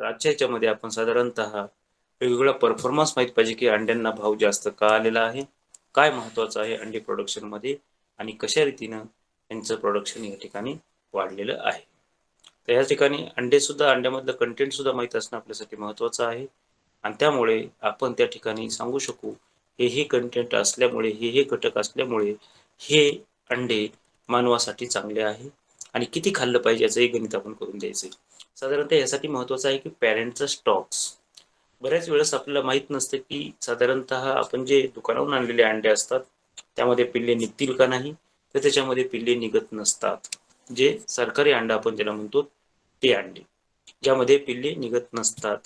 तर आजच्या याच्यामध्ये आपण साधारणतः वेगवेगळा परफॉर्मन्स माहित पाहिजे की अंड्यांना भाव जास्त का आलेला आहे, काय महत्त्वाचं आहे अंडी प्रोडक्शनमध्ये आणि कशा रीतीनं यांचं प्रोडक्शन या ठिकाणी वाढलेलं आहे. तर या ठिकाणी अंड्यामधलं कंटेंट सुद्धा माहीत असणं आपल्यासाठी महत्त्वाचं आहे आणि त्यामुळे आपण त्या ठिकाणी सांगू शकू हे कंटेंट असल्यामुळे हे घटक असल्यामुळे हे अंडे मानवासाठी चांगले आहे आणि किती खाल्लं पाहिजे याचंही गणित आपण करून द्यायचं आहे. साधारणतः यासाठी महत्त्वाचं आहे की पॅरेंटचा स्टॉक्स. बऱ्याच वेळेस आपल्याला माहीत नसतं की साधारणतः आपण जे दुकानावरून आणलेले अंडे असतात त्यामध्ये पिल्ले निघतील का नाही, तर त्याच्यामध्ये पिल्ले निघत नसतात. जे सरकारी अंडा आपण ज्याला म्हणतो ते अंडे ज्यामध्ये पिल्ले निघत नसतात.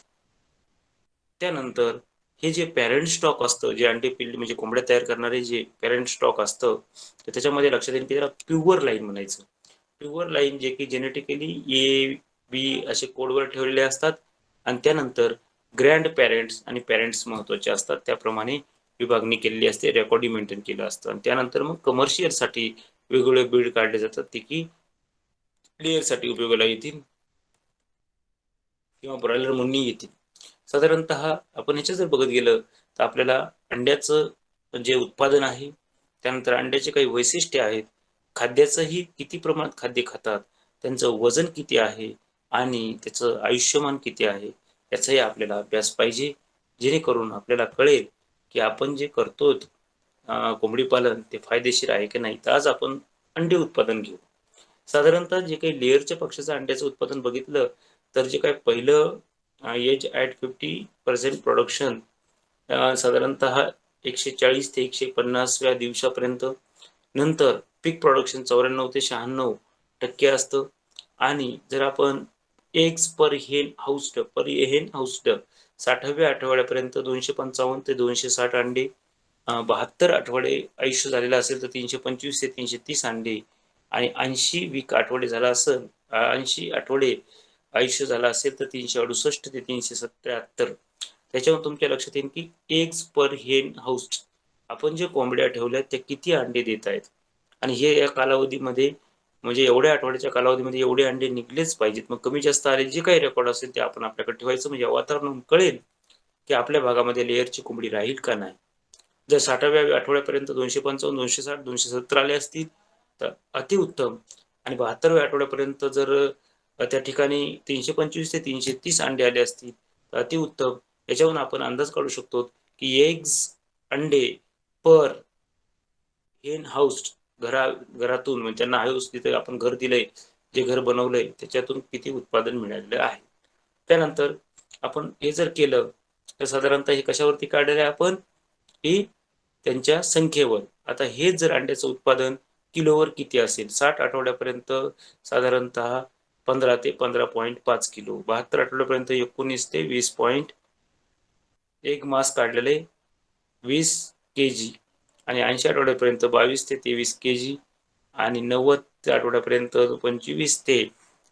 त्यानंतर हे जे पॅरेंट स्टॉक असतं, जे अंडे पिल्ले म्हणजे कोंबड्या तयार करणारे जे पॅरेंट स्टॉक असतं, तर त्याच्यामध्ये लक्षात येईल की त्याला प्युअर लाईन म्हणायचं. प्युअर लाईन जे की जेनेटिकली ए बी असे कोडवर ठेवलेले असतात आणि त्यानंतर ग्रँड पॅरेंट्स आणि पॅरेंट्स महत्त्वाचे असतात, त्याप्रमाणे विभागणी केलेली असते, रेकॉर्डिंग मेंटेन केलं असतं आणि त्यानंतर मग कमर्शियलसाठी वेगवेगळे ब्रीड काढले जातात ते की लेअरसाठी उपयोगाला येतील किंवा ब्रॉयलर म्हणूनही येतील. साधारणतः आपण ह्याच्या जर बघत गेलं तर आपल्याला अंड्याचं जे उत्पादन आहे, त्यानंतर अंड्याचे काही वैशिष्ट्ये आहेत, खाद्याचंही किती प्रमाणात खाद्य खातात, त्यांचं वजन किती आहे आणि त्याचं आयुष्यमान किती आहे, याचाही आपल्याला अभ्यास पाहिजे. जेणेकरून आपल्याला कळेल की आपण जे करतो कोंबडी पालन ते फायदेशीर आहे की नाही. तर आज आपण अंडे उत्पादन घेऊ. साधारणतः जे काही लेअरच्या पक्षाचं अंड्याचं उत्पादन बघितलं तर जे काही पहिलं एज ॲट 50% प्रोडक्शन साधारणतः 140 ते 150व्या दिवसापर्यंत, नंतर पीक प्रोडक्शन 94 ते 96% असतं आणि जर आपण एग्स पर हेन हाऊस्ड 60व्या आठवड्यापर्यंत 255 ते 260 अंडे, 72 आठवडे आयुष्य झालेलं असेल तर 325 ते 330 अंडे आणि 80 वीक आठवडे झाला असेल 80 आठवडे आयुष्य झालं असेल तर 368 ते 377. त्याच्यावर तुमच्या लक्षात येईल की एग्स पर हेन हाऊस्ड आपण जे कोंबड्या ठेवल्या त्या किती अंडे देत आहेत आणि हे या कालावधीमध्ये म्हणजे एवढ्या आठवड्याच्या कालावधीमध्ये एवढे अंडे निघलेच पाहिजेत. मग कमी जास्त आले जे काही रेकॉर्ड असेल ते आपण आपल्याकडे ठेवायचं म्हणजे वातावरण कळेल की आपल्या भागामध्ये लेअरची कोंबडी राहील का नाही. जर 60व्या आठवड्यापर्यंत 255, 260, 270 आले असतील तर अतिउत्तम आणि 72व्या आठवड्यापर्यंत जर त्या ठिकाणी 325 ते 330 अंडे आले असतील तर अतिउत्तम. याच्यावरून आपण अंदाज काढू शकतो की एग्स अंडे पर हेन हाऊस घरातून म्हणजे त्यांना हाऊस तिथे आपण घर दिलंय, जे घर बनवलंय त्याच्यातून किती उत्पादन मिळालेलं आहे. त्यानंतर आपण हे जर केलं तर साधारणतः हे कशावरती काढलेलं आहे आपण की त्यांच्या संख्येवर. आता हेच जर अंड्याचं उत्पादन किलोवर किती असेल 60 आठवड्यापर्यंत साधारणतः 15 ते 15.5 किलो, 72 आठवड्यापर्यंत 19 ते 20.1 मास काढलेले 20 केजी आणि 80 आठवड्यापर्यंत 22 ते 23 केजी आणि 90 आठवड्यापर्यंत 25 ते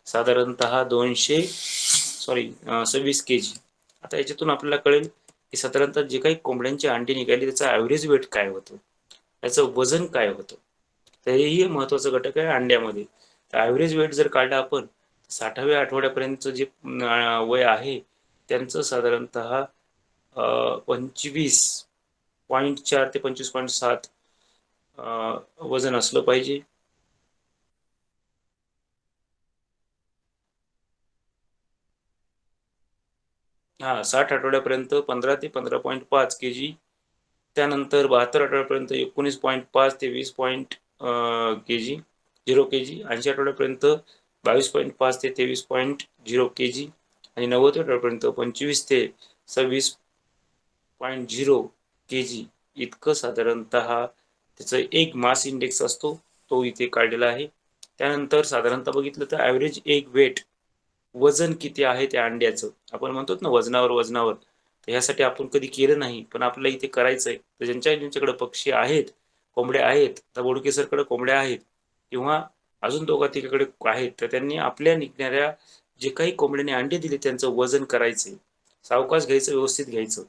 साधारणतः 26 केजी. आता याच्यातून आपल्याला कळेल की साधारणतः जे काही कोंबड्यांचे अंडे निघाले त्याचं ॲव्हरेज वेट काय होतं, त्याचं वजन काय होतं. तर हेही महत्त्वाचं घटक आहे अंड्यामध्ये. तर ॲव्हरेज वेट जर काढलं आपण 60व्या आठवड्यापर्यंतचं जे वय आहे त्यांचं साधारणतः 25.4 ते 25.7 वजन असलं पाहिजे. हां, 60 आठवड्यापर्यंत 15 ते 15.5 केजी. त्यानंतर 72 आठवड्यापर्यंत 19.5 ते 20 केजी 0 केजी. 80 आठवड्यापर्यंत 22.5 ते 23.0 केजी आणि 90 आठवड्यापर्यंत 25 ते 26.0 केजी इतकं साधारणतः त्याचं एक मास इंडेक्स असतो, तो इथे काढलेला आहे. त्यानंतर साधारणतः बघितलं तर ॲव्हरेज एग वेट वजन किती आहे त्या अंड्याचं. आपण म्हणतो ना वजनावर. तर ह्यासाठी आपण कधी केलं नाही, पण आपल्याला इथे करायचंय. तर ज्यांच्याकडे पक्षी आहेत, कोंबड्या आहेत, तर बोडकेसरकडे कोंबड्या आहेत किंवा अजून दोघा-तिघाकडे आहेत, तर त्यांनी आपल्या निघणाऱ्या जे काही कोंबड्याने अंडे दिले त्यांचं वजन करायचंय. सावकाश घ्यायचं, व्यवस्थित घ्यायचं.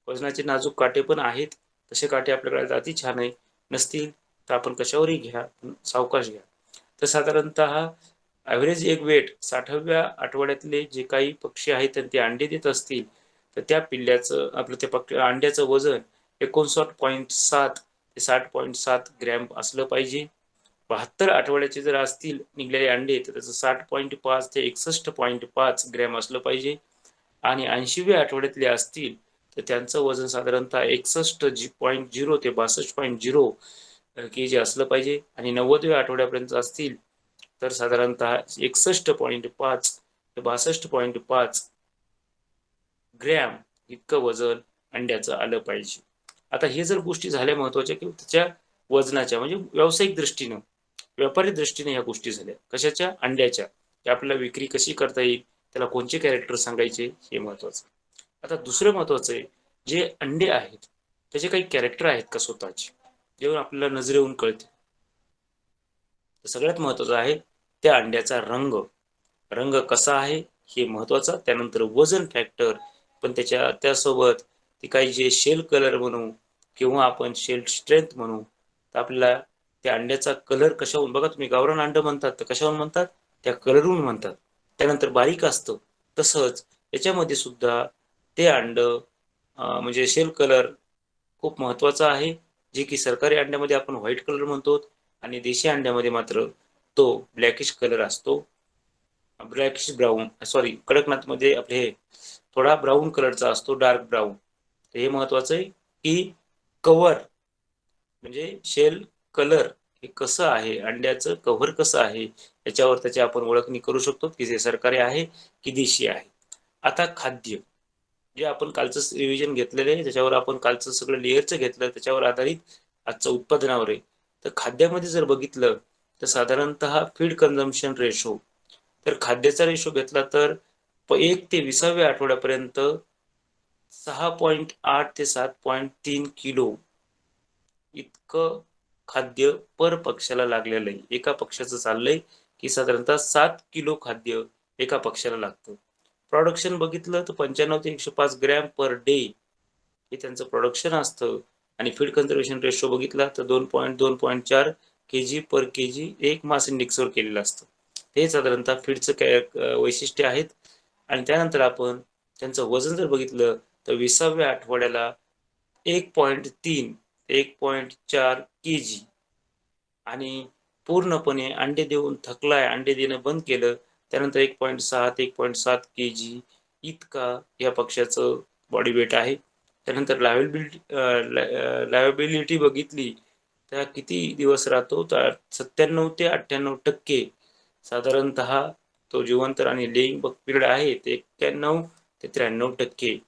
वजनाचे नाजूक काटे पण आहेत. तसे काटे आपल्याकडे अति छान आहे. नसतील तर आपण कशावरही घ्या, पण सावकाश घ्या. तर साधारणतः ॲव्हरेज एग वेट 60व्या आठवड्यातले जे काही पक्षी आहेत आणि ते अंडे देत असतील, तर त्या पिल्ल्याचं आपलं त्या अंड्याचं वजन 59.7 ते 60.7 ग्रॅम असलं पाहिजे. 72 आठवड्याचे जर असतील निघलेले अंडे, तर त्याचं 60.5 ते 61.5 ग्रॅम असलं पाहिजे. आणि 80व्या आठवड्यातले असतील, तर त्यांचं वजन साधारणतः 61.0 ते 62.0 केजी असलं पाहिजे. आणि 90व्या आठवड्यापर्यंत असतील, तर साधारणतः 61.5 ते 62.5 ग्रॅम इतकं वजन अंड्याचं आलं पाहिजे. आता हे जर गोष्टी झाल्या महत्त्वाच्या, की त्याच्या वजनाच्या म्हणजे व्यावसायिक दृष्टीनं, व्यापारी दृष्टीने ह्या गोष्टी झाल्या. कशाच्या? अंड्याच्या. की आपल्याला विक्री कशी करता येईल, त्याला कोणचे कॅरेक्टर सांगायचे हे महत्त्वाचं. आता दुसरं महत्त्वाचं आहे, जे अंडे आहेत, त्याचे काही कॅरेक्टर आहेत का स्वतःचे, जेव्हा आपल्याला नजरेवरून कळते. तर सगळ्यात महत्त्वाचं आहे त्या अंड्याचा रंग. रंग कसा आहे हे महत्त्वाचं. त्यानंतर वजन फॅक्टर, पण त्यासोबत ते काही जे शेल कलर म्हणू किंवा आपण शेल स्ट्रेंथ म्हणू, तर आपल्याला त्या अंड्याचा कलर कशाहून, बघा तुम्ही गावरान अंड म्हणतात तर कशाहून म्हणतात? त्या कलरहून म्हणतात. त्यानंतर बारीक असतं. तसंच याच्यामध्ये सुद्धा ते अंड म्हणजे शेल कलर खूप महत्त्वाचा आहे, जे की सरकारी अंड्यामध्ये आपण व्हाईट कलर म्हणतो आणि देशी अंड्यामध्ये मात्र तो ब्लॅकिश कलर असतो. ब्लॅकिश ब्राऊन, सॉरी, कडकनाथमध्ये आपले हे थोडा ब्राऊन कलरचा असतो, डार्क ब्राऊन. तर हे महत्वाचं आहे की कव्हर म्हणजे शेल कलर हे कसं आहे, अंड्याचं कव्हर कसं आहे, याच्यावर त्याची आपण ओळखणी करू शकतो की ते सरकारी आहे की देशी आहे. आता खाद्य, जे आपण कालचं रिव्हिजन घेतलेलं आहे, त्याच्यावर आपण कालचं सगळं लेयरचं घेतलं, त्याच्यावर आधारित आजचं उत्पादनावर आहे. तर खाद्यामध्ये जर बघितलं, तर साधारणतः फीड कन्झम्पशन रेशो, तर खाद्याचा रेशो घेतला तर 1 ते 20व्या आठवड्यापर्यंत 6.8 ते 7.3 किलो इतकं खाद्य पर पक्षाला लागलेलं आहे. एका पक्षाचं चाललंय की साधारणतः 7 किलो खाद्य एका पक्षाला लागतं. प्रोडक्शन बघितलं तर 95 ते 105 ग्रॅम पर डे हे त्यांचं प्रोडक्शन असतं. आणि फीड कन्झर्वेशन रेशो बघितला तर 2.4 केजी पर केजी एक मास इंडेक्सवर केलेलं असतं. हे साधारणतः फीडचं वैशिष्ट्य आहेत. आणि त्यानंतर आपण त्यांचं वजन जर बघितलं तर 20व्या आठवड्याला 1.3 ते 1.4 केजी. आणि पूर्णपणे अंडे देऊन थकलाय, अंडे देणं बंद केलं, त्यानंतर 1.6 ते 1.7 केजी इतका या पक्षाचं बॉडी वेट आहे. त्यानंतर लायबिलिटी बघितली तर किती दिवस राहतो, तर 97 ते 98% साधारणतः तो जिवंत आणि लेईंग पिरियड आहे ते 91 ते 93%.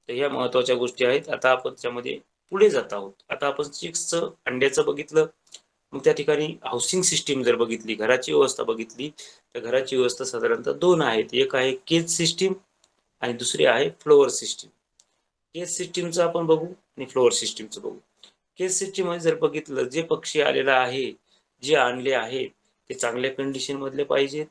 तर ह्या महत्वाच्या गोष्टी आहेत. आता आपण त्याच्यामध्ये पुढे जात आहोत. आता आपण चिक्सचं अंड्याचं बघितलं. मग त्या ठिकाणी हाऊसिंग सिस्टीम जर बघितली, घराची व्यवस्था बघितली, तर घराची व्यवस्था साधारणतः दोन आहेत. एक आहे केज सिस्टीम आणि दुसरी आहे फ्लोअर सिस्टीम. केज सिस्टीमचं आपण बघू आणि फ्लोअर सिस्टीमचं बघू. केज सिस्टीम मध्ये जर बघितलं, जे पक्षी आलेला आहे, जे आणले आहेत, ते चांगल्या कंडिशन मधले पाहिजेत.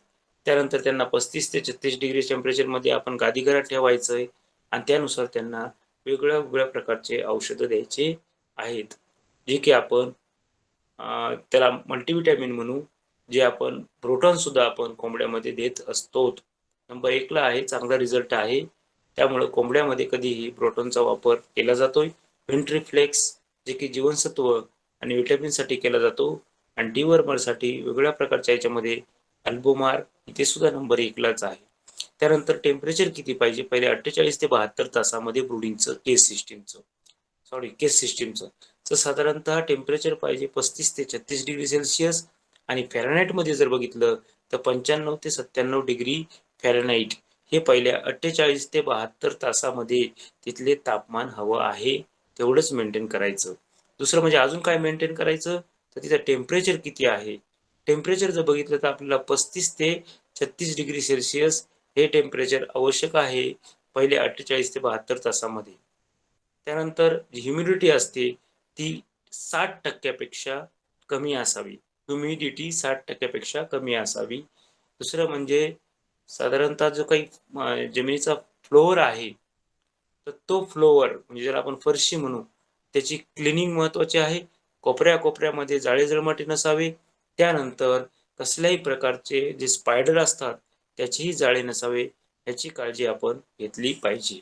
त्यानंतर त्यांना 35 ते 36 डिग्री टेम्परेचर मध्ये आपण गादी घरात ठेवायचंय आणि त्यानुसार त्यांना वेगळ्या वेगळ्या प्रकारचे औषधं द्यायचे आहेत, जे की आपण त्याला मल्टीव्हिटॅमिन म्हणू, जे आपण प्रोटॉन सुद्धा आपण कोंबड्यामध्ये देत असतो. नंबर 1 ला आहे, चांगला रिझल्ट आहे. त्यामुळे कोंबड्यामध्ये कधीही प्रोटॉनचा वापर केला जातोय. व्हेंट्रीफ्लेक्स जे की जीवनसत्व आणि व्हिटॅमिनसाठी केला जातो. आणि डिवर्मरसाठी वेगवेगळ्या प्रकारच्या याच्यामध्ये अल्बोमार इथे सुद्धा नंबर 1 लाच आहे. त्यानंतर टेम्परेचर किती पाहिजे, पहिले 48 ते 72 तासामध्ये ब्रुडिंगचं केस सिस्टीमचं तर साधारणतः टेम्परेचर पाहिजे 35 ते 36 डिग्री सेल्सिअस. आणि फॅरनहाईटमध्ये जर बघितलं तर 95 ते 97 डिग्री फॅरनहाईट हे पहिल्या 48 ते 72 तासामध्ये तिथले तापमान हवं आहे, तेवढंच मेंटेन करायचं. दुसरं म्हणजे अजून काय मेंटेन करायचं, तर तिथं टेम्परेचर किती आहे. टेम्परेचर जर बघितलं तर आपल्याला 35 ते 36 डिग्री सेल्सिअस हे टेम्परेचर आवश्यक आहे पहिले 48 ते 72 तासामध्ये. त्यानंतर जी ह्युमिडिटी असते ती 60% कमी असावी. ह्युमिडिटी 60% कमी असावी. दुसरं म्हणजे साधारणतः जो काही जमिनीचा फ्लोअर आहे, तर तो फ्लोअर म्हणजे जर आपण फरशी म्हणू, त्याची क्लिनिंग महत्त्वाची आहे. कोपऱ्या-कोपऱ्यामध्ये जाळे जळमाटे नसावे. त्यानंतर कसल्याही प्रकारचे जे स्पायडर असतात त्याचीही जाळे नसावे याची काळजी आपण घेतली पाहिजे.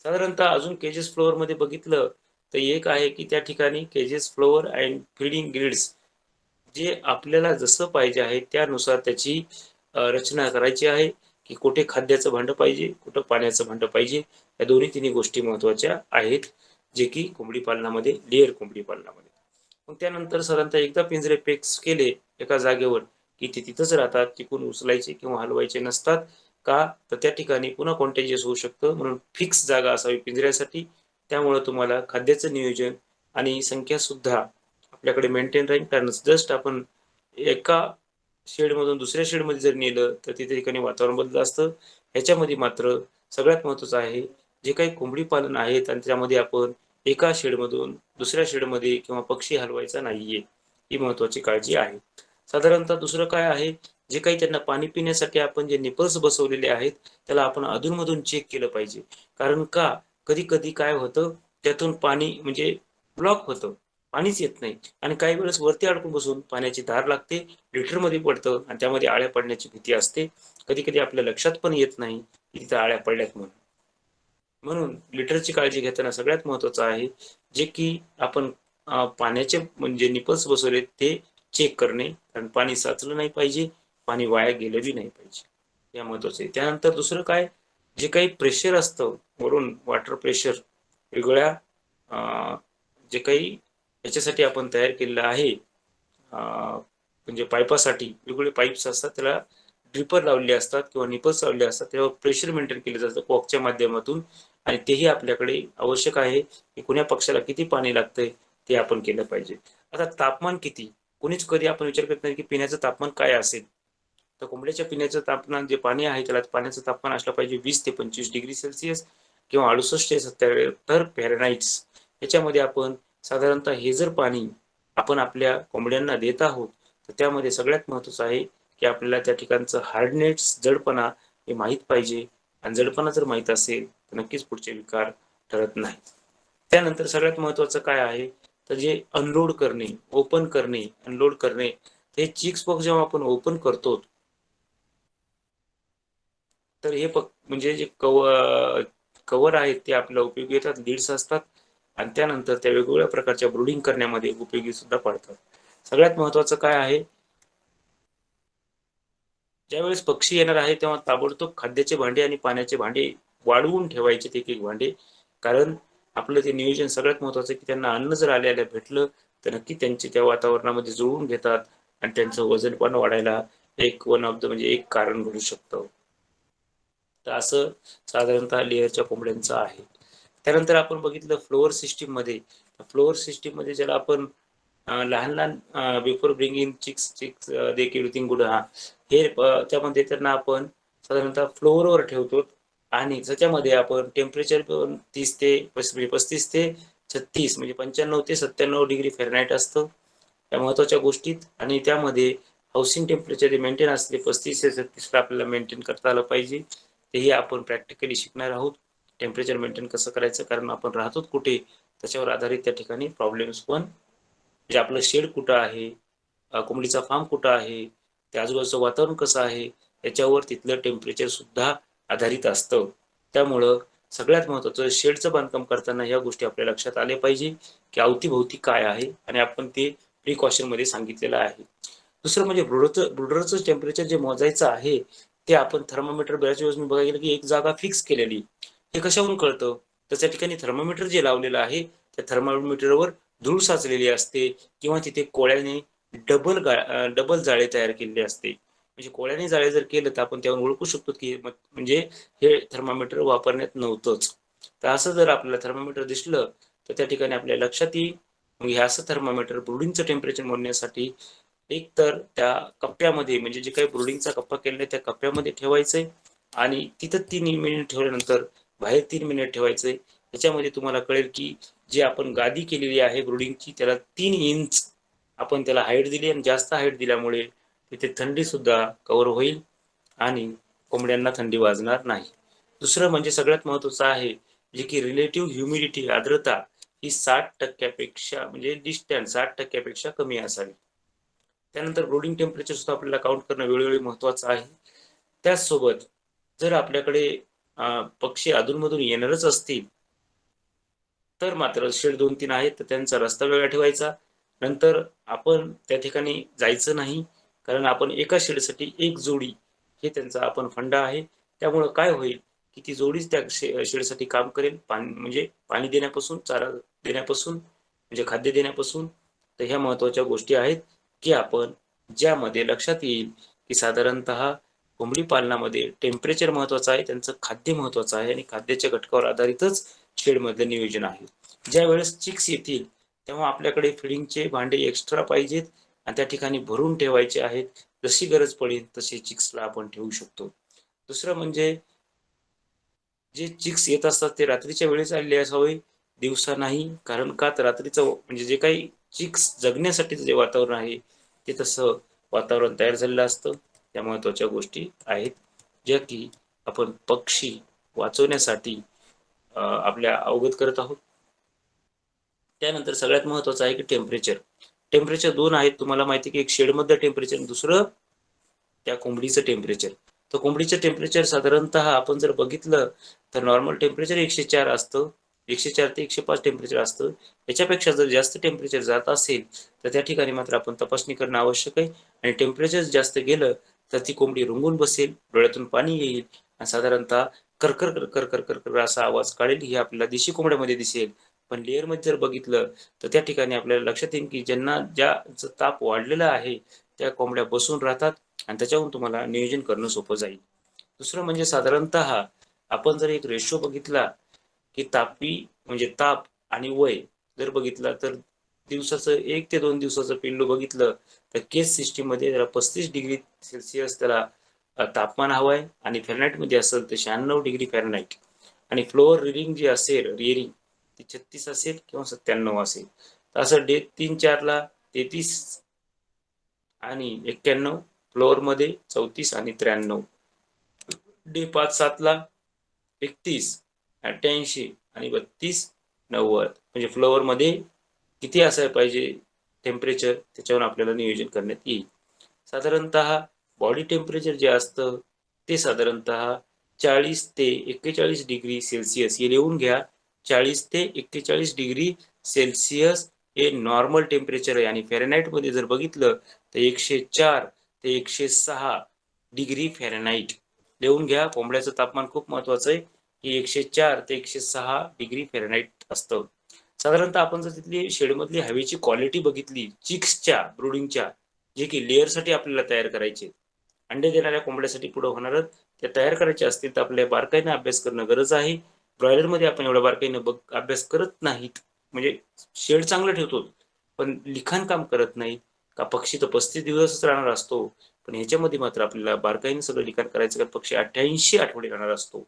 साधारणतः अजून केजेस फ्लोअर मध्ये बघितलं तर एक आहे की त्या ठिकाणी केजेस फ्लोअर अँड फीडिंग ग्रिड्स जे आपल्याला जसं पाहिजे आहे त्यानुसार त्याची रचना करायची आहे की कुठे खाद्याचं भांडं पाहिजे, कुठं पाण्याचं भांडं पाहिजे. या दोन्ही तिन्ही गोष्टी महत्वाच्या आहेत जे की कोंबडी पालनामध्ये, लेअर कोंबडी पालनामध्ये. मग त्यानंतर साधारणतः एकदा पिंजरे फिक्स केले एका जागेवर की ते तिथंच राहतात, तिकडून उचलायचे किंवा हलवायचे नसतात. का तर त्या ठिकाणी पुन्हा कॉन्टेजियस होऊ शकतं, म्हणून फिक्स जागा असावी पिंजऱ्यासाठी. त्यामुळे तुम्हाला खाद्याचं नियोजन आणि संख्या सुद्धा आपल्याकडे मेंटेन राहील. कारण जस्ट आपण एका शेडमधून दुसऱ्या शेडमध्ये जर नेलं तर तिथे ठिकाणी वातावरण बदलत असतं. ह्याच्यामध्ये मात्र सगळ्यात महत्त्वाचं आहे जे काही कोंबडी पालन आहेत आणि त्यामध्ये आपण एका शेडमधून दुसऱ्या शेडमध्ये किंवा पक्षी हलवायचा नाहीये, ही महत्त्वाची काळजी आहे. साधारणतः दुसरं काय आहे, जे काही त्यांना पाणी पिण्यासाठी आपण जे निपल्स बसवलेले आहेत त्याला आपण अधूनमधून चेक केलं पाहिजे. कारण का कधी कधी काय होतं त्यातून पाणी म्हणजे ब्लॉक होतं, पाणीच येत नाही आणि काही वेळेस वरती अडकून बसून पाण्याची धार लागते, लिटरमध्ये पडतं आणि त्यामध्ये आळ्या पडण्याची भीती असते. कधी कधी आपल्या लक्षात पण येत नाही की तिथं आळ्या पडल्यात म्हणून. म्हणून लिटरची काळजी घेताना सगळ्यात महत्वाचं आहे जे की आपण पाण्याचे म्हणजे निपल्स बसवले ते चेक करणे. कारण पाणी साचलं नाही पाहिजे, पाणी वाया गेलं बी नाही पाहिजे, या महत्वाचं आहे. त्यानंतर दुसरं काय, जे काही प्रेशर असतं वरून वॉटर प्रेशर वेगवेगळ्या जे काही याच्यासाठी आपण तयार केलेलं आहे म्हणजे पाईपासाठी वेगवेगळे पाईप्स असतात, त्याला ड्रिपर लावलेले असतात किंवा निपल्स लावलेले असतात, तेव्हा प्रेशर मेंटेन केलं जातं कॉकच्या माध्यमातून. आणि तेही आपल्याकडे आवश्यक आहे की कुण्या पक्षाला किती पाणी लागतंय ते आपण केलं पाहिजे. आता तापमान किती, कोणीच कधी आपण विचार करत नाही की पिण्याचं तापमान काय असेल. तर कोंबड्याच्या पिण्याचं तापमान जे पाणी आहे त्याला पाण्याचं तापमान असलं पाहिजे 20 ते 25 डिग्री सेल्सिअस किंवा 68 ते 77 फॅरेनहाइट्स. याच्यामध्ये आपण साधारणतः हे जर पाणी आपण आपल्या कोंबड्यांना देत आहोत तर त्यामध्ये सगळ्यात महत्वाचं आहे की आपल्याला त्या ठिकाणचं हार्डनेस, जडपणा हे माहीत पाहिजे. आणि जडपणा जर माहीत असेल तर नक्कीच पुढचे विकार ठरत नाही. त्यानंतर सगळ्यात महत्वाचं काय आहे तर जे अनलोड करणे, ओपन करणे, अनलोड करणे. हे चिक्स बॉक्स जेव्हा आपण ओपन करतो तर हे म्हणजे जे कवर आहेत ते आपल्याला उपयोगी येतात, लीड्स असतात आणि त्यानंतर त्या वेगवेगळ्या प्रकारच्या ब्रूडिंग करण्यामध्ये उपयोगी सुद्धा पडतात. सगळ्यात महत्वाचं काय आहे, ज्यावेळेस पक्षी येणार आहे तेव्हा ताबडतोब खाद्याचे भांडे आणि पाण्याचे भांडे वाढवून ठेवायचे एक एक भांडे. कारण आपलं ते नियोजन सगळ्यात महत्वाचं की त्यांना अन्न जर आल्याला भेटलं तर नक्की त्यांचे त्या वातावरणामध्ये जुळवून घेतात आणि त्यांचं वजन पण वाढायला एक वन ऑफ द म्हणजे एक कारण घडू शकतं. तर असं साधारणतः लेअरच्या कोंबड्यांचं आहे. त्यानंतर आपण बघितलं फ्लोअर सिस्टीम मध्ये. फ्लोअर सिस्टीम मध्ये ज्याला आपण लहान लहान बिफोर ब्रिंगिंग चिक्स चिक्स दे किडथिंग गुड हा हे त्यामध्ये त्यांना आपण साधारणतः फ्लोअरवर ठेवतो आणि त्याच्यामध्ये आपण टेम्परेचर 35 ते 36 म्हणजे 95 ते 97 डिग्री फॅरेनहाइट असतं या महत्वाच्या गोष्टीत. आणि त्यामध्ये हाऊसिंग टेम्परेचर मेंटेन असते 35 ते 36 आपल्याला मेंटेन करता आलं पाहिजे. तेही आपण प्रॅक्टिकली शिकणार आहोत टेम्परेचर मेंटेन कसं करायचं. कारण आपण राहतो कुठे त्याच्यावर आधारित त्या ठिकाणी प्रॉब्लेम्स पण म्हणजे आपलं शेड कुठं आहे, कोंबडीचा फार्म कुठं आहे, त्या आजूबाजूचं वातावरण कसं आहे याच्यावर तिथलं टेम्परेचर सुद्धा आधारित असतं. त्यामुळं सगळ्यात महत्वाचं शेडचं बांधकाम करताना या गोष्टी आपल्या लक्षात आल्या पाहिजे की अवतीभोवती काय आहे आणि आपण ते प्रिकॉशन मध्ये सांगितलेलं आहे. दुसरं म्हणजे ब्रुडरचं टेम्परेचर जे मोजायचं आहे ते आपण थर्मामीटर बऱ्याच वेळेस मी बघायला गेलं की एक जागा फिक्स केलेली. हे कशावरून कळतं तर त्या ठिकाणी थर्मामीटर जे लावलेलं आहे त्या थर्मामीटरवर धूळ साचलेली असते किंवा तिथे कोळ्याने डबल जाळे तयार केलेले असते. म्हणजे कोळ्याने जाळे जर केलं तर आपण त्यावरून ओळखू शकतो की म्हणजे हे थर्मामीटर वापरण्यात नव्हतंच. तर असं जर आपल्याला थर्मामीटर दिसलं तर त्या ठिकाणी आपल्या लक्षात येईल. मग हे असं थर्मामीटर ब्रुडिंगचं टेम्परेचर मोजण्यासाठी एक तर त्या कप्प्यामध्ये म्हणजे जे काही ब्रुडिंगचा कप्पा केलेला आहे त्या कप्प्यामध्ये ठेवायचंय आणि तिथं 3 मिनिट ठेवल्यानंतर बाहेर 3 मिनिट ठेवायचंय. याच्यामध्ये तुम्हाला कळेल की जी आपण गादी केलेली आहे ब्रुडिंगची त्याला 3 इंच आपण त्याला हाईट दिली आणि जास्त हाईट दिल्यामुळे तिथे थंडी सुद्धा कव्हर होईल आणि कोंबड्यांना थंडी वाजणार नाही. दुसरं म्हणजे सगळ्यात महत्वाचं आहे जे की रिलेटिव्ह ह्युमिडिटी, आर्द्रता ही 60% म्हणजे डिस्टन्स 60% कमी असावी. त्यानंतर ब्रोडिंग टेम्परेचर सुद्धा आपल्याला काउंट करणं वेळोवेळी महत्त्वाचं आहे. त्याचसोबत जर आपल्याकडे पक्षी अधूनमधून येणारच असतील तर मात्र शेड 2-3 आहेत तर त्यांचा रस्ता वेगळा ठेवायचा. नंतर आपण त्या ठिकाणी जायचं नाही, कारण आपण एका शेडसाठी एक जोडी हे त्यांचा आपण फंडा आहे. त्यामुळं काय होईल, की ती जोडीच त्या शेडसाठी काम करेल. म्हणजे पाणी देण्यापासून, चारा देण्यापासून, म्हणजे खाद्य देण्यापासून. तर ह्या महत्त्वाच्या गोष्टी आहेत, की आपण ज्यामध्ये लक्षात येईल, की साधारणतः कोंबडी पालनामध्ये टेम्परेचर महत्त्वाचं आहे, त्यांचं खाद्य महत्त्वाचं आहे आणि खाद्याच्या घटकावर आधारितच शेडमधलं नियोजन आहे. ज्यावेळेस चिक्स येतील तेव्हा आपल्याकडे फिडिंगचे भांडे एक्स्ट्रा पाहिजेत आणि त्या ठिकाणी भरून ठेवायचे आहेत. जशी गरज पडेल तसे चिक्सला आपण ठेवू शकतो. दुसरं म्हणजे जे चिक्स येत असतात ते रात्रीच्या वेळेस आलेले असावे, दिवसा नाही. कारण का तर रात्रीचं म्हणजे जे काही चिक्स जगण्यासाठीचं जे वातावरण आहे ते तसं वातावरण तयार झालेलं असतं. त्या महत्त्वाच्या गोष्टी आहेत, ज्या की आपण पक्षी वाचवण्यासाठी आपल्या अवगत करत आहोत. त्यानंतर सगळ्यात महत्त्वाचं आहे की टेम्परेचर. टेम्परेचर 2 आहेत. तुम्हाला माहिती आहे की एक शेडमधलं टेम्परेचर आणि दुसरं त्या कोंबडीचं टेम्परेचर. तर कोंबडीचं टेम्परेचर साधारणतः आपण जर बघितलं तर नॉर्मल टेम्परेचर 104 असतं. 104 ते 105 टेम्परेचर असतं. याच्यापेक्षा जर जास्त टेम्परेचर जात असेल तर त्या ठिकाणी मात्र आपण तपासणी करणं आवश्यक आहे आणि टेम्परेचर जास्त गेलं तर ती कोंबडी रुंगून बसेल, डोळ्यातून पाणी येईल आणि साधारणतः करकर करकर करकर कर असा आवाज काढेल. ही आपल्याला देशी कोंबड्यामध्ये दिसेल. पण लेअरमध्ये जर बघितलं तर त्या ठिकाणी आपल्याला लक्षात येईल की ज्यांना ज्याचा ताप वाढलेला आहे त्या कोंबड्या बसून राहतात आणि त्याच्यावरून तुम्हाला नियोजन करणं सोपं जाईल. दुसरं म्हणजे साधारणतः आपण जर एक रेशो बघितला की म्हणजे ताप आणि वय जर बघितला तर दिवसाचं 1 ते 2 दिवसाचं पिल्लू बघितलं तर केस सिस्टीममध्ये त्याला 35 डिग्री सेल्सिअस त्याला तापमान हवं आहे आणि फॅरनहाईटमध्ये असेल तर 96 डिग्री फॅरनहाईट आणि फ्लोअर रिडिंग जी असेल रिअरिंग ती 36 असेल किंवा 97 असेल. तर असं डे 3-4 ला 33 आणि 91, फ्लोअरमध्ये 34 आणि 93, डे 5-7 ला 31, 88 आणि 32, 90. म्हणजे फ्लोअरमध्ये किती असायला पाहिजे टेम्परेचर त्याच्यावर आपल्याला नियोजन करण्यात येईल. साधारणतः बॉडी टेम्परेचर जे असतं ते साधारणतः 40 ते 41 डिग्री सेल्सिअस हे लिहून घ्या. 40 ते 41 डिग्री सेल्सिअस हे नॉर्मल टेम्परेचर आहे आणि फॅरनहाईटमध्ये जर बघितलं तर 104 ते 106 डिग्री फॅरनहाईट लिहून घ्या. कोंबड्याचं तापमान खूप महत्वाचं आहे की 104 ते 106 डिग्री फॅरनहाईट असतं. साधारणतः आपण जर तिथली शेडमधली हवेची क्वालिटी बघितली चिक्सच्या ब्रुडिंगच्या जे की लेअरसाठी आपल्याला तयार करायचे अंडे देणाऱ्या कोंबड्यासाठी पुढे होणार त्या तयार करायचे असतील तर आपल्या बारकाईने अभ्यास करणं गरज आहे. ब्रॉयलरमध्ये आपण एवढ्या बारकाईने अभ्यास करत नाहीत. म्हणजे शेड चांगलं ठेवतो पण लिखाण काम करत नाही का पक्षी तर 35 दिवसच राहणार असतो. पण ह्याच्यामध्ये मात्र आपल्याला बारकाईने सगळं लिखाण करायचं कारण पक्षी 88 आठवडे राहणार असतो.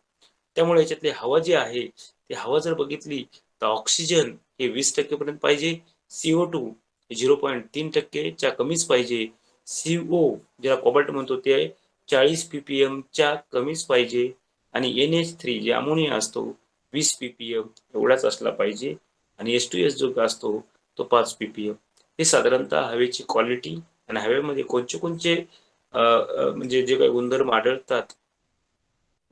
त्यामुळे याच्यातली हवा जी आहे ती हवा जर बघितली तर ऑक्सिजन हे 20% पर्यंत पाहिजे. CO2 हे 0.3% च्या कमीच पाहिजे. CO ज्याला कोबाल्ट म्हणतो ते 40 ppm च्या कमीच पाहिजे आणि NH3 जे अमोनिया असतो 20 ppm एवढाच असला पाहिजे आणि H2S जो असतो तो 5 ppm. हे साधारणतः हवेची क्वालिटी आणि हवेमध्ये कोणते कोणते म्हणजे जे काही गुणधर्म आढळतात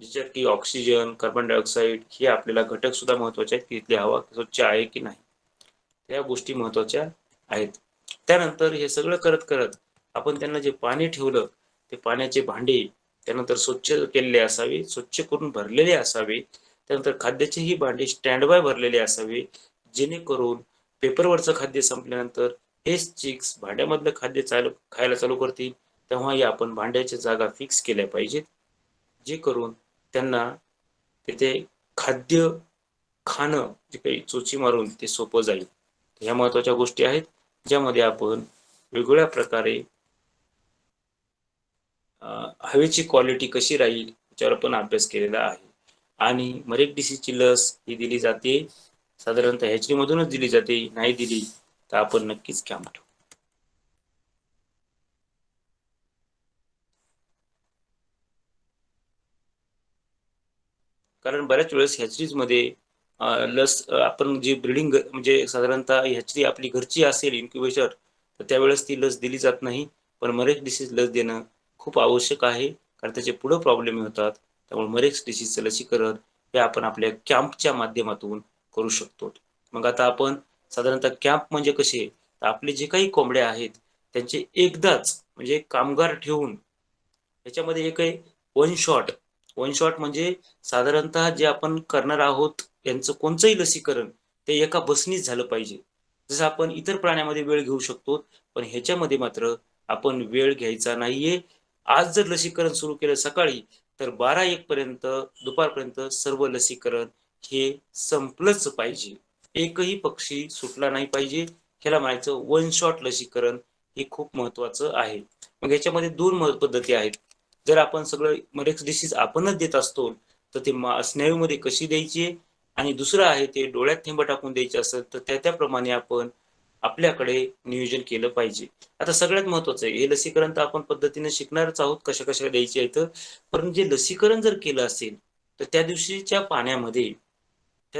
ज्याच्यात की ऑक्सिजन, कार्बन डायऑक्साईड हे आपल्याला घटक सुद्धा महत्वाचे आहेत की इथली हवा स्वच्छ आहे की नाही. या गोष्टी महत्वाच्या आहेत. त्यानंतर हे सगळं करत करत आपण त्यांना जे पाणी ठेवलं ते पाण्याचे भांडे त्यानंतर स्वच्छ केलेले असावे, स्वच्छ करून भरलेले असावे. त्यानंतर खाद्याचेही भांडे स्टँड बाय भरलेले असावे जेणेकरून पेपरवरचं खाद्य संपल्यानंतर हेच चिक्स भांड्यामधलं खाद्य खायला चालू करतील. तेव्हाही आपण भांड्याच्या जागा फिक्स केल्या पाहिजेत जे करून त्यांना तिथे खाद्य खाणं जे काही चोची मारून ते सोपं जाईल. ह्या महत्वाच्या गोष्टी आहेत ज्यामध्ये आपण वेगवेगळ्या प्रकारे हवेची क्वालिटी कशी राहील याच्यावर पण अभ्यास केलेला आहे. आणि मरेक डिसीजची लस ही दिली जाते साधारणतः हॅचरी मधूनच दिली जाते. नाही दिली तर आपण नक्कीच कॅम्प ठेवू. कारण बऱ्याच वेळेस हॅचरीजमध्ये लस आपण जी ब्रीडिंग म्हणजे साधारणतः हॅचरी आपली घरची असेल इन्क्युबेटर तर त्यावेळेस ती लस दिली जात नाही. पण मरेक्स डिसीज लस देणं खूप आवश्यक आहे, कारण त्याचे पुढे प्रॉब्लेम होतात. त्यामुळे मरेक्स डिसीजचं लसीकरण हे आपण आपल्या कॅम्पच्या माध्यमातून करू शकतो. मग आता आपण साधारणतः कॅम्प म्हणजे कसे, तर आपले जे काही कोंबड्या आहेत त्यांचे एकदाच म्हणजे कामगार ठेवून त्याच्यामध्ये एक आहे वन शॉट म्हणजे साधारणतः जे आपण करणार आहोत यांचं कोणचंही लसीकरण ते एका बसनीच झालं पाहिजे. जसं आपण इतर प्राण्यामध्ये वेळ घेऊ शकतो, पण ह्याच्यामध्ये मात्र आपण वेळ घ्यायचा नाहीये. आज जर लसीकरण सुरू केलं सकाळी, तर 12-1 पर्यंत दुपारपर्यंत सर्व लसीकरण हे संपलंच पाहिजे. एकही पक्षी सुटला नाही पाहिजे. ह्याला म्हणायचं वन शॉट लसीकरण हे खूप महत्त्वाचं आहे. मग याच्यामध्ये 2 पद्धती आहेत. जर आपण सगळं मरेक्स डिसीज आपणच देत असतो, तर ते स्नायूमध्ये कशी द्यायची आणि दुसरं आहे ते डोळ्यात थेंब टाकून द्यायचे असेल, तर त्याप्रमाणे आपण आपल्याकडे नियोजन केलं पाहिजे. आता सगळ्यात महत्त्वाचं आहे, हे लसीकरण तर आपण पद्धतीने शिकणारच आहोत, कशा-कशा द्यायची आहेत. पण जे लसीकरण जर केलं असेल, तर त्या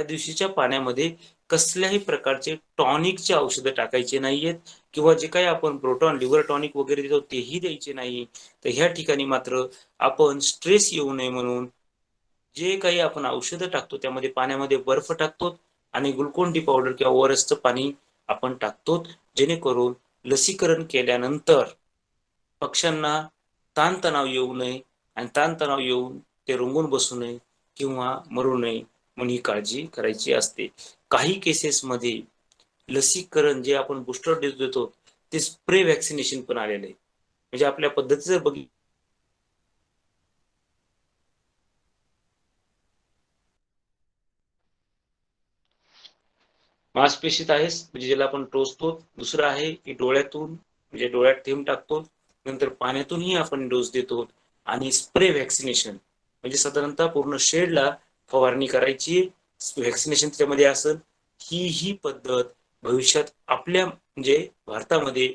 दिवशीच्या पाण्यामध्ये कसल्याही प्रकारचे टॉनिकचे औषधं टाकायचे नाहीयेत किंवा जे काही आपण प्रोटॉन, लिव्हर टॉनिक वगैरे देतो तेही द्यायचे नाही. तर ह्या ठिकाणी मात्र आपण स्ट्रेस येऊ नये म्हणून जे काही आपण औषधं टाकतो त्यामध्ये पाण्यामध्ये बर्फ टाकतो आणि ग्लुकोन डी पावडर किंवा ओआरएसचं पाणी आपण टाकतो, जेणेकरून लसीकरण केल्यानंतर पक्ष्यांना ताणतणाव येऊ नये आणि ताणतणाव येऊन ते रुंगून बसू नये किंवा मरू नये म्हणून ही काळजी करायची असते. काही केसेसमध्ये लसीकरण जे आपण बूस्टर डोस देतो ते स्प्रे व्हॅक्सिनेशन पण आलेलं आहे. म्हणजे आपल्या पद्धती जर बघितली मांसपेशीत आहेच, म्हणजे ज्याला आपण टोचतो. दुसरं आहे की डोळ्यातून म्हणजे डोळ्यात थेंब टाकतो. नंतर पाण्यातूनही आपण डोस देतो आणि स्प्रे व्हॅक्सिनेशन म्हणजे साधारणतः पूर्ण शेडला फवारणी करायची. व्हॅक्सिनेशन त्याच्यामध्ये असेल. ही पद्धत भविष्यात आपल्या म्हणजे भारतामध्ये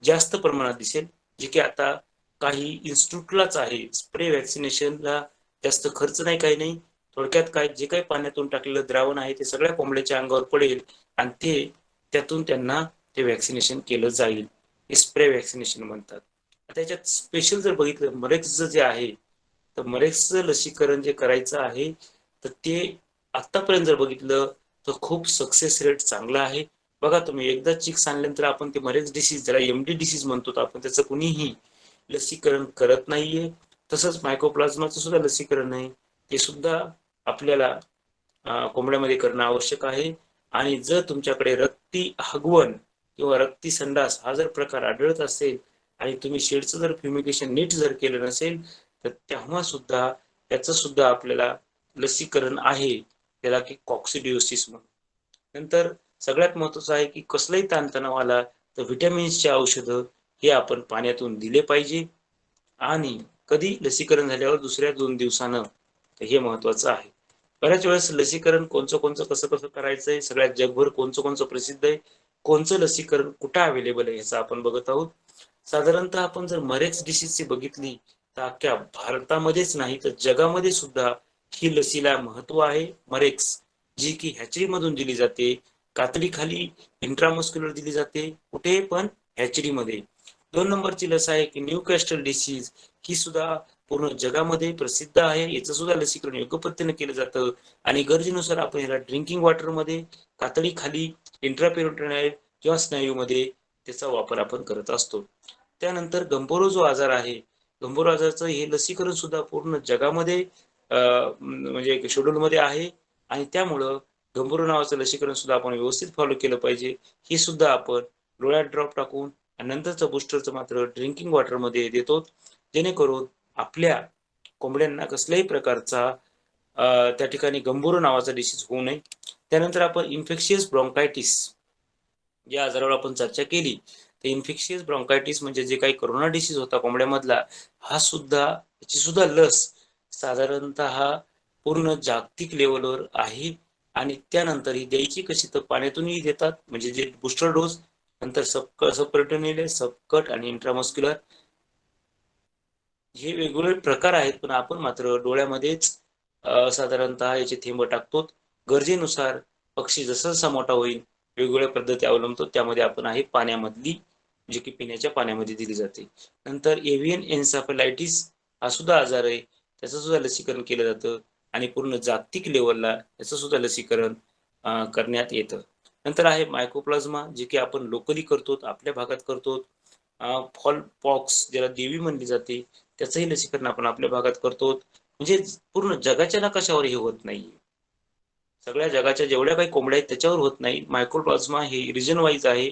जास्त प्रमाणात दिसेल, जे की आता काही इन्स्टिट्यूटलाच आहे. स्प्रे व्हॅक्सिनेशनला जास्त खर्च नाही, काही नाही. थोडक्यात काय जे काही पाण्यातून टाकलेलं द्रावण आहे ते सगळ्या कोंबड्याच्या अंगावर पडेल आणि त्यातून त्यांना ते व्हॅक्सिनेशन केलं जाईल. हे स्प्रे व्हॅक्सिनेशन म्हणतात. त्याच्यात स्पेशल जर बघितलं मरेक्सचं जे आहे, तर मरेक्सचं लसीकरण जे करायचं आहे, तर ते आतापर्यंत जर बघितलं तर खूप सक्सेस रेट चांगला आहे. बघा तुम्ही एकदा चिक्स आणल्यानंतर आपण ते मरेक्स डिसीज ज्याला एमडी डिसीज म्हणतो आपण त्याचं कुणीही लसीकरण करत नाहीये. तसंच मायकोप्लाझ्माचं सुद्धा लसीकरण आहे. ते सुद्धा आपल्याला कोंबड्यामध्ये करणं आवश्यक आहे. आणि जर तुमच्याकडे रक्ती हगवण किंवा रक्ती संडास हा जर प्रकार आढळत असेल आणि तुम्ही शेडचं जर फ्युमिगेशन नीट जर केलं नसेल, तर तेव्हा सुद्धा त्याचं सुद्धा आपल्याला लसीकरण आहे. त्याला की कॉक्सिडिओसिस म्हणून. नंतर सगळ्यात महत्त्वाचं आहे की कसलाही ताणतणाव आला तर व्हिटॅमिन्सचे औषधं हे आपण पाण्यातून दिले पाहिजे आणि कधी लसीकरण झाल्यावर दुसऱ्या 2 दिवसानं तर हे महत्त्वाचं आहे. बऱ्याच वेळेस लसीकरण कोणचं कसं करायचंय, सगळ्यात जगभर कोणचं प्रसिद्ध आहे, कोणचं लसीकरण कुठं अवेलेबल आहे ह्याचं आपण बघत आहोत. साधारणतः आपण जर मरेक्स डिसीजची बघितली तर अख्ख्या भारतामध्येच नाही तर जगामध्ये सुद्धा ही लसीला महत्त्व आहे. मरेक्स जी की हॅचरीमधून दिली जाते. कातडीखाली इंट्रामस्क्युलर दिली जाते. कुठे पण हॅचरीमध्ये. 2 नंबरची लस आहे की न्यूकॅस्टल डिसीज ही सुद्धा पूर्ण जगामध्ये प्रसिद्ध आहे. याचं सुद्धा लसीकरण योग्य पद्धतीने केलं जातं आणि गरजेनुसार आपण याला ड्रिंकिंग वॉटरमध्ये, कातडीखाली, इंट्रापेरिटोनियल किंवा स्नायूमध्ये त्याचा वापर आपण करत असतो. त्यानंतर गंभीर जो आजार आहे, गंभीर आजाराचं हे लसीकरण सुद्धा पूर्ण जगामध्ये म्हणजे शेड्यूलमध्ये आहे आणि त्यामुळं गंभीर नावाचं लसीकरण सुद्धा आपण व्यवस्थित फॉलो केलं पाहिजे. हे सुद्धा आपण डोळ्यात ड्रॉप टाकून आणि नंतरचं बूस्टरचं मात्र ड्रिंकिंग वॉटरमध्ये देतो. जेणेकरून आपल्या कोंबड्यांना कसल्याही प्रकारचा त्या ठिकाणी गंभीर नावाचा डिसीज होऊ नये. त्यानंतर आपण इन्फेक्शियस ब्रॉन्कायटिस या आजारावर आपण चर्चा केली. तर इन्फेक्शियस ब्रॉन्कायटिस म्हणजे जे काही कोरोना डिसीज होता कोंबड्यामधला, हा सुद्धा याची सुद्धा लस साधारणतः पूर्ण जागतिक लेव्हलवर आहे आणि त्यानंतर ही द्यायची कशी तर पाण्यातूनही देतात म्हणजे जे बूस्टर डोस, नंतर सबकर्टोनियल, सबकट आणि इंट्रामस्क्युलर हे वेगवेगळे प्रकार आहेत. पण आपण मात्र डोळ्यामध्येच साधारणतः याचे थेंब टाकतो. गरजेनुसार पक्षी जसा जसा मोठा होईल वेगवेगळ्या पद्धती अवलंबतो. त्यामध्ये आपण आहे पाण्यामधली जे की पिण्याच्या पाण्यामध्ये दिली जाते. नंतर एव्हियन एन्सेफलायटिस हा सुद्धा आजार आहे, त्याचं सुद्धा लसीकरण केलं जातं आणि पूर्ण जागतिक लेवलला याचं सुद्धा लसीकरण करण्यात येतं. नंतर आहे मायकोप्लाझ्मा, जे की आपण लोकली करतो, आपल्या भागात करतो. फॉल पॉक्स ज्याला देवी म्हणली जाते, त्याचंही लसीकरण आपण आपल्या भागात करतो. म्हणजे पूर्ण जगाच्या नकाशावर हे होत नाही. सगळ्या जगाच्या जेवढ्या काही कोंबड्या आहेत त्याच्यावर होत नाही. मायक्रोप्लाझ्मा हे रिजन वाईज आहे.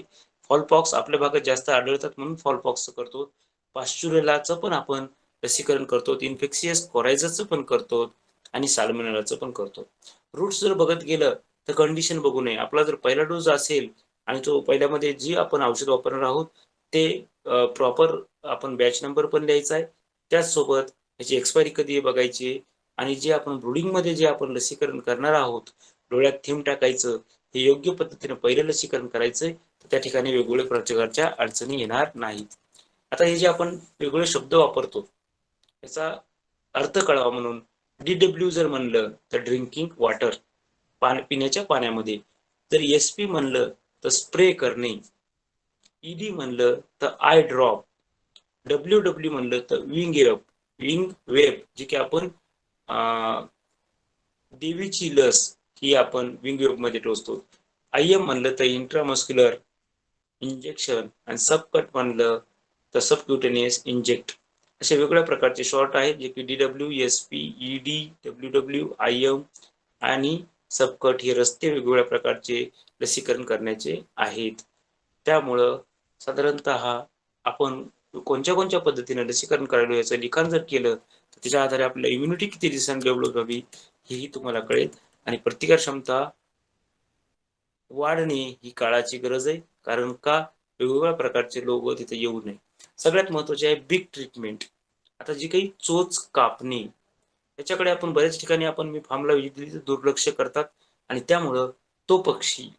फॉलपॉक्स आपल्या भागात जास्त आढळतात म्हणून फॉलपॉक्सचं करतो. पाश्चुरेलाचं पण आपण लसीकरण करतो. इन्फेक्शियस कोरायझाचं पण करतो आणि साल्मोनेलाचं पण करतो. रूट्स जर बघत गेलं तर कंडिशन बघू नये. आपला जर पहिला डोस असेल आणि तो पहिल्यामध्ये जी आपण औषध वापरणार आहोत ते प्रॉपर आपण बॅच नंबर पण लिहायचा आहे. त्याचसोबत त्याची एक्सपायरी कधी आहे बघायची आणि जे आपण ब्रुडिंगमध्ये जे आपण लसीकरण करणार आहोत, डोळ्यात थेंब टाकायचं, हे योग्य पद्धतीने पहिलं लसीकरण करायचंय, तर त्या ठिकाणी वेगवेगळ्या प्रकारच्या अडचणी येणार नाहीत. आता हे जे आपण वेगवेगळे शब्द वापरतो, याचा अर्थ कळावा म्हणून DW जर म्हणलं तर ड्रिंकिंग वॉटर, पिण्याच्या पाण्यामध्ये. जर SP म्हणलं तर स्प्रे करणे, ED म्हणलं तर आय ड्रॉप, WW म्हणलं तर विंग वेब, जे की आपण देवीची लस ही आपण विंग वेब मध्ये टोचतो. IM म्हणलं तर इंट्रामस्क्युलर इंजेक्शन आणि सबकट म्हणलं तर सबक्युटेनियस इंजेक्ट. असे वेगवेगळ्या प्रकारचे शॉर्ट आहेत जे की DW, SP, ED, WW, IM आणि सबकट हे रस्ते वेगवेगळ्या प्रकारचे लसीकरण करण्याचे आहेत. त्यामुळं साधारणतः आपण कोणत्या कोणत्या पद्धतीने लसीकरण करायला याचं लिखाण जर केलं तर त्याच्या आधारे आपल्या इम्युनिटी किती दिवसांनी डेव्हलप व्हावी हेही तुम्हाला कळेल आणि प्रतिकार क्षमता वाढणे ही काळाची गरज आहे. कारण का वेगवेगळ्या प्रकारचे लोक तिथे येऊ नये. सगळ्यात महत्वाचे आहे बिग ट्रीटमेंट. आता जी काही चोच कापणे त्याच्याकडे आपण बऱ्याच ठिकाणी आपण मी फार्मला व्हिजिट दिली तर दुर्लक्ष करतात आणि त्यामुळं तो पक्षी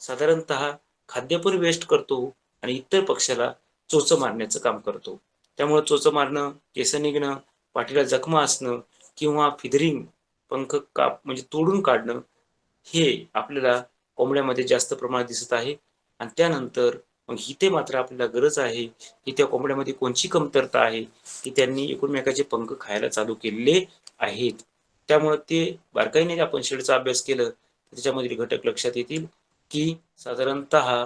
साधारणतः खाद्य पण वेस्ट करतो आणि इतर पक्ष्याला चोच मारण्याचं काम करतो. त्यामुळे चोच मारणं, केस निघणं, पाठीला जखमा असणं किंवा फिदरिंग, पंख काप म्हणजे तोडून काढणं हे आपल्याला कोंबड्यामध्ये जास्त प्रमाणात दिसत आहे. आणि त्यानंतर मग इथे मात्र आपल्याला गरज आहे की त्या कोंबड्यामध्ये कोणची कमतरता आहे की त्यांनी एकमेकाचे पंख खायला चालू केलेले आहेत. त्यामुळे ते बारकाईने आपण शेडचा अभ्यास केलं तर त्याच्यामधील घटक लक्षात येतील की साधारणतः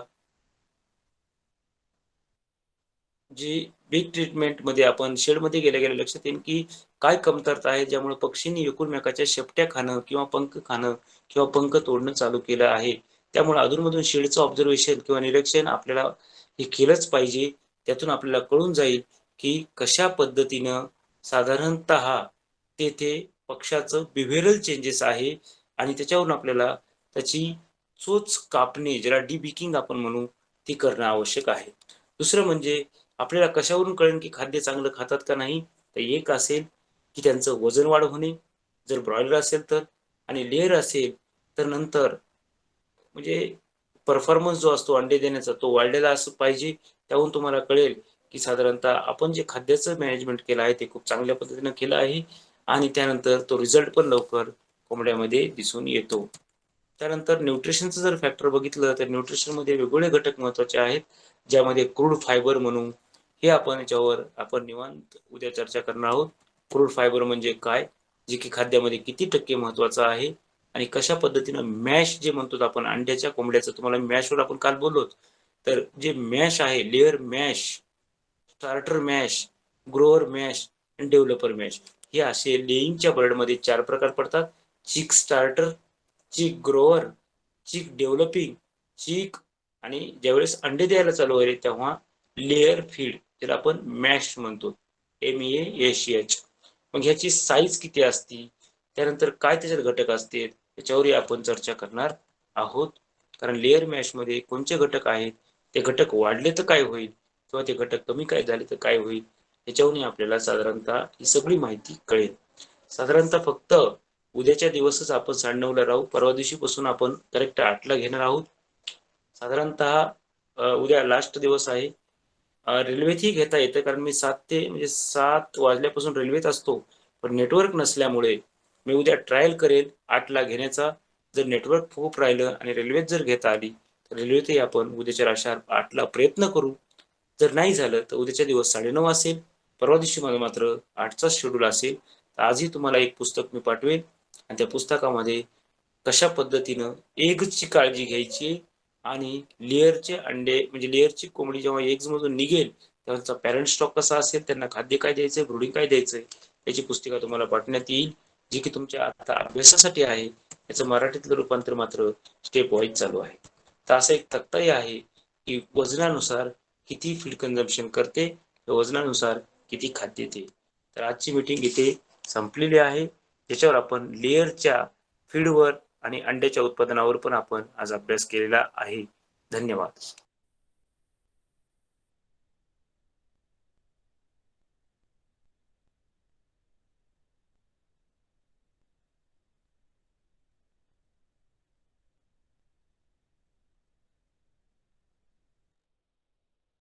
जी बिग ट्रीटमेंट मध्ये आपण शेडमध्ये गेल्या गेल्या लक्षात येईल की काय कमतरता आहे ज्यामुळे पक्षींनी एकूणमेकाच्या शेपट्या खाणं किंवा पंख खाणं किंवा पंख तोडणं चालू केलं आहे. त्यामुळे अधूनमधून शेडचं ऑब्झर्वेशन किंवा निरीक्षण आपल्याला हे केलंच पाहिजे. त्यातून आपल्याला कळून जाईल की कशा पद्धतीनं साधारणतः तेथे पक्षाचं बिहेवियरल चेंजेस आहे आणि त्याच्यावरून आपल्याला त्याची चोच कापणे ज्याला डिबिकिंग आपण म्हणू ती करणं आवश्यक आहे. दुसरं म्हणजे आपल्याला कशावरून कळेल की खाद्य चांगलं खातात का नाही, तर एक असेल की त्यांचं वजन वाढ होणे, जर ब्रॉयलर असेल तर, आणि लेअर असेल तर नंतर म्हणजे परफॉर्मन्स जो असतो अंडे देण्याचा तो वाढलेला असं पाहिजे. त्याहून तुम्हाला कळेल की साधारणतः आपण जे खाद्याचं मॅनेजमेंट केलं आहे ते खूप चांगल्या पद्धतीनं केलं आहे आणि त्यानंतर तो रिझल्ट पण लवकर कोंबड्यामध्ये दिसून येतो. त्यानंतर न्यूट्रिशनचं जर फॅक्टर बघितलं तर न्यूट्रिशनमध्ये वेगवेगळे घटक महत्त्वाचे आहेत, ज्यामध्ये क्रूड फायबर म्हणू हे आपण याच्यावर आपण निवांत उद्या चर्चा करणार आहोत. क्रूड फायबर म्हणजे काय, जे की खाद्यामध्ये किती टक्के महत्त्वाचं आहे आणि कशा पद्धतीनं मॅश जे म्हणतो आपण अंड्याच्या कोंबड्याचं तुम्हाला मॅशवर आपण काल बोललो, तर जे मॅश आहे layer mash, starter mash, grower mash आणि डेव्हलपर मॅश हे असे लेईंगच्या बर्डमध्ये 4 प्रकार पडतात. चिक स्टार्टर, चिक ग्रोअर, चिक डेव्हलपिंग, चिक आणि ज्यावेळेस अंडे द्यायला चालू व्हायले तेव्हा लेअर फीड ज्याला आपण मॅश म्हणतो, MEASH. मग ह्याची साईज किती असती, त्यानंतर काय त्याच्यात घटक असते त्याच्यावरही आपण चर्चा करणार आहोत. कारण लेअर मॅश मध्ये कोणते घटक आहेत, ते घटक वाढले तर काय होईल किंवा ते घटक कमी काय झाले तर काय होईल, याच्यावरून आपल्याला साधारणतः ही सगळी माहिती कळेल. साधारणतः फक्त उद्याच्या दिवसच आपण 9:30ला राहू. परवा दिवशीपासून आपण करेक्ट 8ला घेणार आहोत. साधारणतः उद्या लास्ट दिवस आहे. रेल्वेतही घेता येतं कारण मी 7 ते म्हणजे 7 वाजल्यापासून रेल्वेत असतो. पण नेटवर्क नसल्यामुळे मी उद्या ट्रायल करेल 8ला घेण्याचा. जर नेटवर्क खूप राहिलं आणि रेल्वेत जर घेता आली तर रेल्वेतही आपण उद्याच्या शार्प 8ला प्रयत्न करू. जर नाही झालं तर उद्याच्या दिवस 9:30 असेल, परवा दिवशी मला मात्र 8चा शेड्यूल असेल. तर आजही तुम्हाला एक पुस्तक मी पाठवेन आणि त्या पुस्तकामध्ये कशा पद्धतीनं एगची काळजी घ्यायची आणि लेयरचे अंडे म्हणजे लेयरची कोंबडी जेव्हा एग्ज मधून निघेल तेव्हा त्यांचा पॅरेंट स्टॉक कसा असेल, त्यांना खाद्य काय द्यायचंय, ब्रुडिंग काय द्यायचंय, याची पुस्तिका तुम्हाला पाठवण्यात येईल, जी की तुमच्या आता अभ्यासासाठी आहे. याचं मराठीतलं रूपांतर मात्र स्टेप वाईज चालू आहे. तर असा एक तक्ताही आहे की वजनानुसार किती फीड कन्झम्पशन करते, वजनानुसार किती खाद्य येते. तर आजची मीटिंग इथे संपलेली आहे. ज्याच्यावर आपण लेयरच्या फीडवर आणि अंड्याच्या उत्पादनावर पण आपण आज अभ्यास केलेला आहे. धन्यवाद.